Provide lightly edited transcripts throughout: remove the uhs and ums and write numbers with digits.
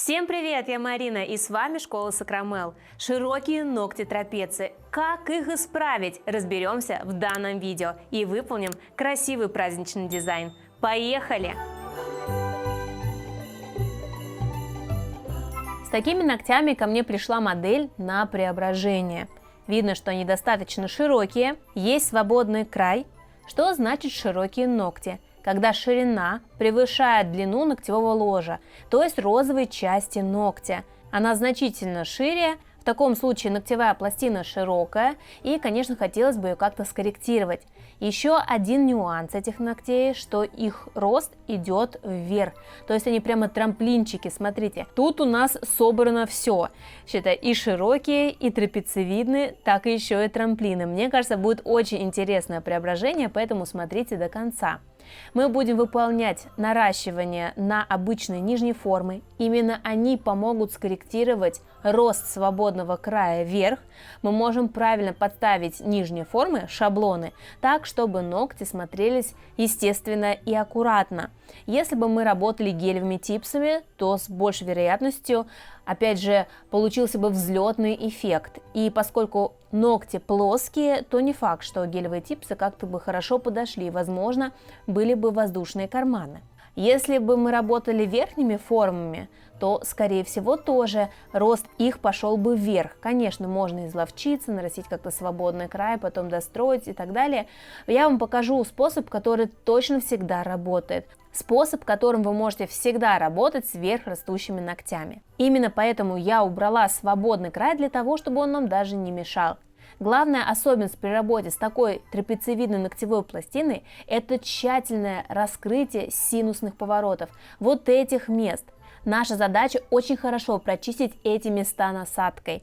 Всем привет, я Марина, и с вами Школа Сакрамел. Широкие ногти трапеции. Как их исправить, разберемся в данном видео и выполним красивый праздничный дизайн. Поехали! С такими ногтями ко мне пришла модель на преображение. Видно, что они достаточно широкие, есть свободный край. Что значит широкие ногти? Когда ширина превышает длину ногтевого ложа, то есть розовой части ногтя. Она значительно шире, в таком случае ногтевая пластина широкая, и, конечно, хотелось бы ее как-то скорректировать. Еще один нюанс этих ногтей, что их рост идет вверх, то есть они прямо трамплинчики, смотрите. Тут у нас собрано все, считай, и широкие, и трапециевидные, так и еще и трамплины. Мне кажется, будет очень интересное преображение, поэтому смотрите до конца. Мы будем выполнять наращивание на обычной нижней формы. Именно они помогут скорректировать рост свободного края вверх. Мы можем правильно подставить нижние формы, шаблоны, так, чтобы ногти смотрелись естественно и аккуратно. Если бы мы работали гелевыми типсами, то с большей вероятностью, опять же, получился бы взлетный эффект. И поскольку ногти плоские, то не факт, что гелевые типсы как-то бы хорошо подошли. Возможно, были бы воздушные карманы. Если бы мы работали верхними формами, то, скорее всего, тоже рост их пошел бы вверх. Конечно, можно изловчиться, нарастить как-то свободный край, потом достроить и так далее. Я вам покажу способ, который точно всегда работает. Способ, которым вы можете всегда работать с вверхрастущими ногтями. Именно поэтому я убрала свободный край для того, чтобы он нам даже не мешал. Главная особенность при работе с такой трапециевидной ногтевой пластиной – это тщательное раскрытие синусных поворотов, вот этих мест. Наша задача очень хорошо прочистить эти места насадкой.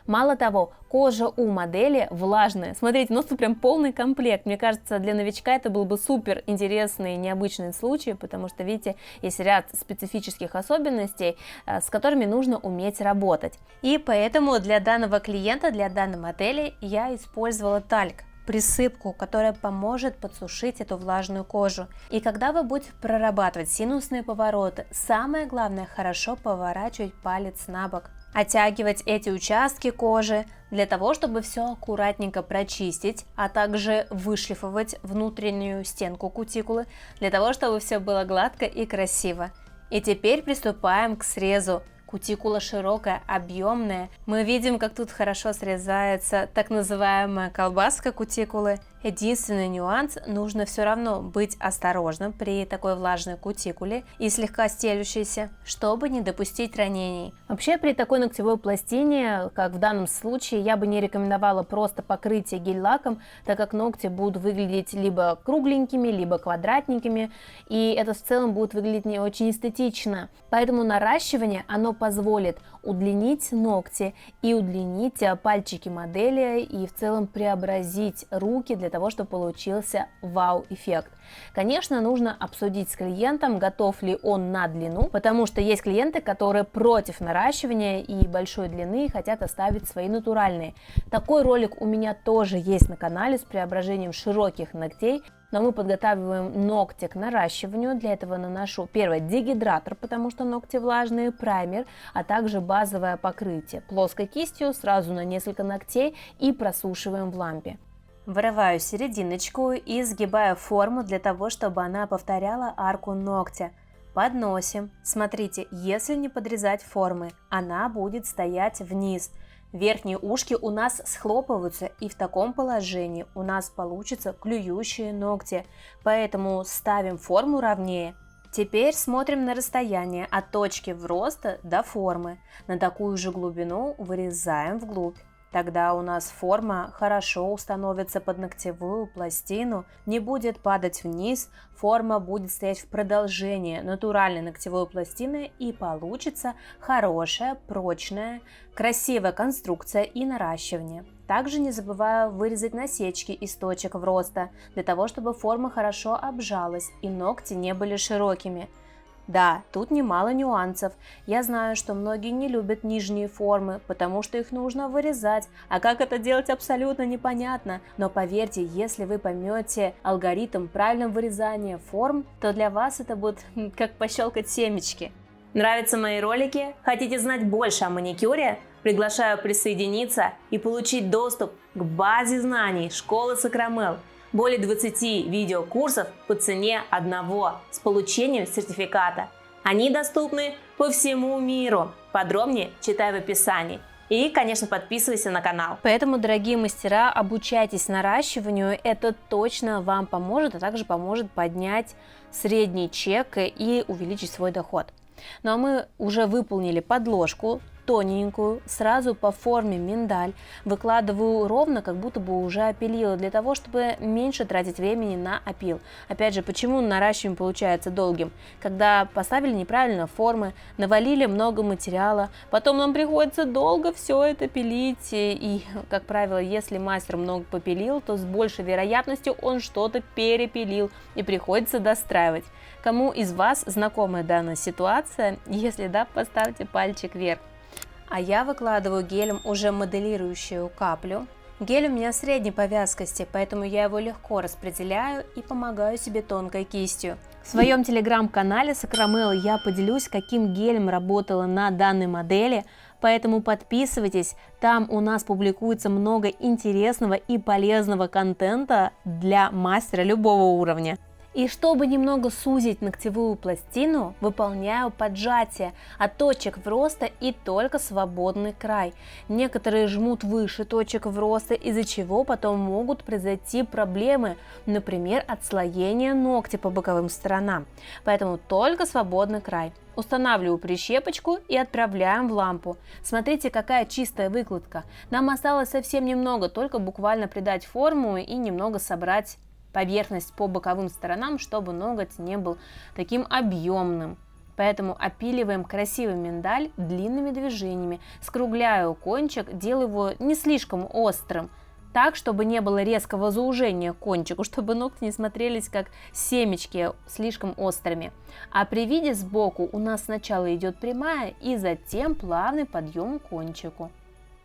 Мало того, кожа у модели влажная. Смотрите, у нас тут прям полный комплект. Мне кажется, для новичка это был бы супер интересный, необычный случай, потому что, видите, есть ряд специфических особенностей, с которыми нужно уметь работать. И поэтому для данного клиента, для данной модели я использовала тальк. Присыпку, которая поможет подсушить эту влажную кожу. И когда вы будете прорабатывать синусные повороты, самое главное хорошо поворачивать палец на бок. Оттягивать эти участки кожи для того, чтобы все аккуратненько прочистить, а также вышлифовать внутреннюю стенку кутикулы, для того, чтобы все было гладко и красиво. И теперь приступаем к срезу. Кутикула широкая, объемная. Мы видим, как тут хорошо срезается так называемая колбаска кутикулы. Единственный нюанс, нужно все равно быть осторожным при такой влажной кутикуле и слегка стелющейся, чтобы не допустить ранений. Вообще при такой ногтевой пластине, как в данном случае, я бы не рекомендовала просто покрытие гель-лаком, так как ногти будут выглядеть либо кругленькими, либо квадратненькими, и это в целом будет выглядеть не очень эстетично. Поэтому наращивание, оно позволит удлинить ногти и удлинить пальчики модели и в целом преобразить руки для того, чтобы получился вау-эффект. Конечно, нужно обсудить с клиентом, готов ли он на длину, потому что есть клиенты, которые против наращивания и большой длины и хотят оставить свои натуральные. Такой ролик у меня тоже есть на канале с преображением широких ногтей. Но мы подготавливаем ногти к наращиванию. Для этого наношу первый дегидратор, потому что ногти влажные, праймер, а также базовое покрытие. Плоской кистью сразу на несколько ногтей и просушиваем в лампе. Вырываю серединочку и сгибаю форму для того, чтобы она повторяла арку ногтя. Подносим. Смотрите, если не подрезать формы, она будет стоять вниз. Верхние ушки у нас схлопываются, и в таком положении у нас получатся клюющие ногти, поэтому ставим форму ровнее. Теперь смотрим на расстояние от точки вроста до формы. На такую же глубину вырезаем вглубь. Тогда у нас форма хорошо установится под ногтевую пластину, не будет падать вниз, форма будет стоять в продолжении натуральной ногтевой пластины и получится хорошая, прочная, красивая конструкция и наращивание. Также не забываю вырезать насечки из точек вроста, для того, чтобы форма хорошо обжалась и ногти не были широкими. Да, тут немало нюансов. Я знаю, что многие не любят нижние формы, потому что их нужно вырезать, а как это делать абсолютно непонятно. Но поверьте, если вы поймете алгоритм правильного вырезания форм, то для вас это будет как пощелкать семечки. Нравятся мои ролики? Хотите знать больше о маникюре? Приглашаю присоединиться и получить доступ к базе знаний школы Сакрамел. Более 20 видеокурсов по цене одного с получением сертификата. Они доступны по всему миру. Подробнее читай в описании. И, конечно, подписывайся на канал. Поэтому, дорогие мастера, обучайтесь наращиванию. Это точно вам поможет, а также поможет поднять средний чек и увеличить свой доход. Ну а мы уже выполнили подложку, тоненькую, сразу по форме миндаль. Выкладываю ровно, как будто бы уже опилила, для того, чтобы меньше тратить времени на опил. Опять же, почему наращивание получается долгим? Когда поставили неправильно формы, навалили много материала, потом нам приходится долго все это пилить. И, как правило, если мастер много попилил, то с большей вероятностью он что-то перепилил и приходится достраивать. Кому из вас знакома данная ситуация? Если да, поставьте пальчик вверх. А я выкладываю гелем уже моделирующую каплю. Гель у меня средней повязкости, поэтому я его легко распределяю и помогаю себе тонкой кистью. В своем телеграм-канале Сакрамел я поделюсь, каким гелем работала на данной модели, поэтому подписывайтесь, там у нас публикуется много интересного и полезного контента для мастера любого уровня. И чтобы немного сузить ногтевую пластину, выполняю поджатие от точек вроста и только свободный край. Некоторые жмут выше точек вроста, из-за чего потом могут произойти проблемы, например, отслоение ногтя по боковым сторонам. Поэтому только свободный край. Устанавливаю прищепочку и отправляем в лампу. Смотрите, какая чистая выкладка. Нам осталось совсем немного, только буквально придать форму и немного собрать поверхность по боковым сторонам, чтобы ноготь не был таким объемным. Поэтому опиливаем красивый миндаль длинными движениями. Скругляю кончик, делаю его не слишком острым, так, чтобы не было резкого заужения к кончику, чтобы ногти не смотрелись как семечки слишком острыми. А при виде сбоку у нас сначала идет прямая и затем плавный подъем к кончику.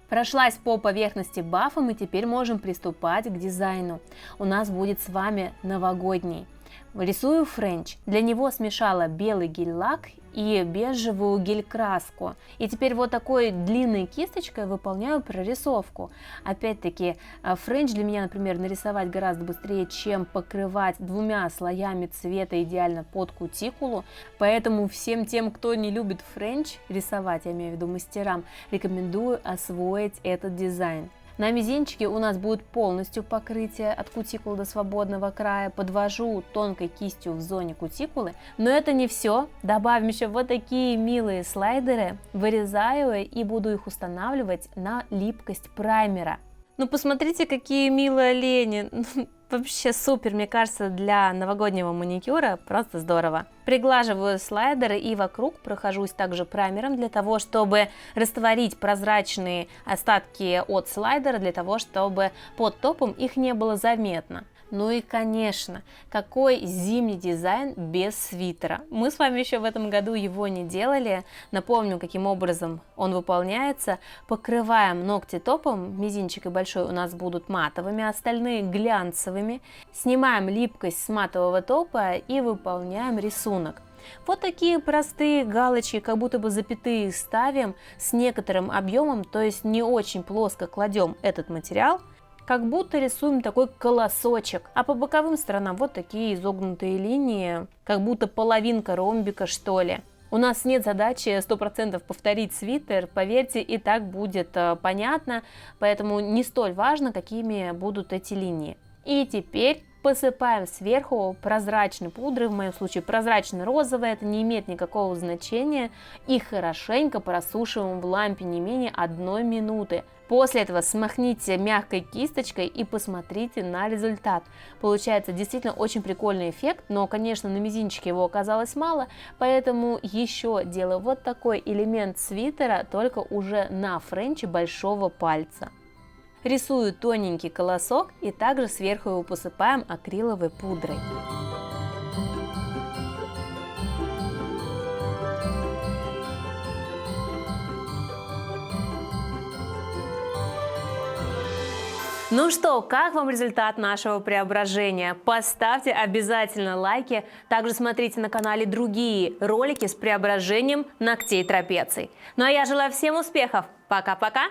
Прошлась по поверхности бафом, и теперь можем приступать к дизайну. У нас будет с вами новогодний. Рисую френч. Для него смешала белый гель-лак и бежевую гель-краску. И теперь вот такой длинной кисточкой выполняю прорисовку. Опять-таки, френч для меня, например, нарисовать гораздо быстрее, чем покрывать двумя слоями цвета идеально под кутикулу. Поэтому всем тем, кто не любит френч рисовать, я имею в виду мастерам, рекомендую освоить этот дизайн. На мизинчике у нас будет полностью покрытие от кутикулы до свободного края. Подвожу тонкой кистью в зоне кутикулы. Но это не все. Добавим еще вот такие милые слайдеры. Вырезаю и буду их устанавливать на липкость праймера. Ну посмотрите, какие милые олени. Вообще супер, мне кажется, для новогоднего маникюра просто здорово. Приглаживаю слайдеры и вокруг прохожусь также праймером для того, чтобы растворить прозрачные остатки от слайдера, для того, чтобы под топом их не было заметно. Ну и, конечно, какой зимний дизайн без свитера? Мы с вами еще в этом году его не делали. Напомню, каким образом он выполняется. Покрываем ногти топом, мизинчик и большой у нас будут матовыми, остальные глянцевыми. Снимаем липкость с матового топа и выполняем рисунок. Вот такие простые галочки, как будто бы запятые ставим с некоторым объемом, то есть не очень плоско кладем этот материал. Как будто рисуем такой колосочек, а по боковым сторонам вот такие изогнутые линии, как будто половинка ромбика, что ли. У нас нет задачи 100% повторить свитер, поверьте, и так будет понятно, поэтому не столь важно, какими будут эти линии. И теперь посыпаем сверху прозрачной пудрой, в моем случае прозрачно-розовой, это не имеет никакого значения, и хорошенько просушиваем в лампе не менее 1 минуты. После этого смахните мягкой кисточкой и посмотрите на результат. Получается действительно очень прикольный эффект, но, конечно, на мизинчике его оказалось мало, поэтому еще делаю вот такой элемент свитера, только уже на френче большого пальца. Рисую тоненький колосок и также сверху его посыпаем акриловой пудрой. Ну что, как вам результат нашего преображения? Поставьте обязательно лайки. Также смотрите на канале другие ролики с преображением ногтей трапеций. Ну а я желаю всем успехов. Пока-пока!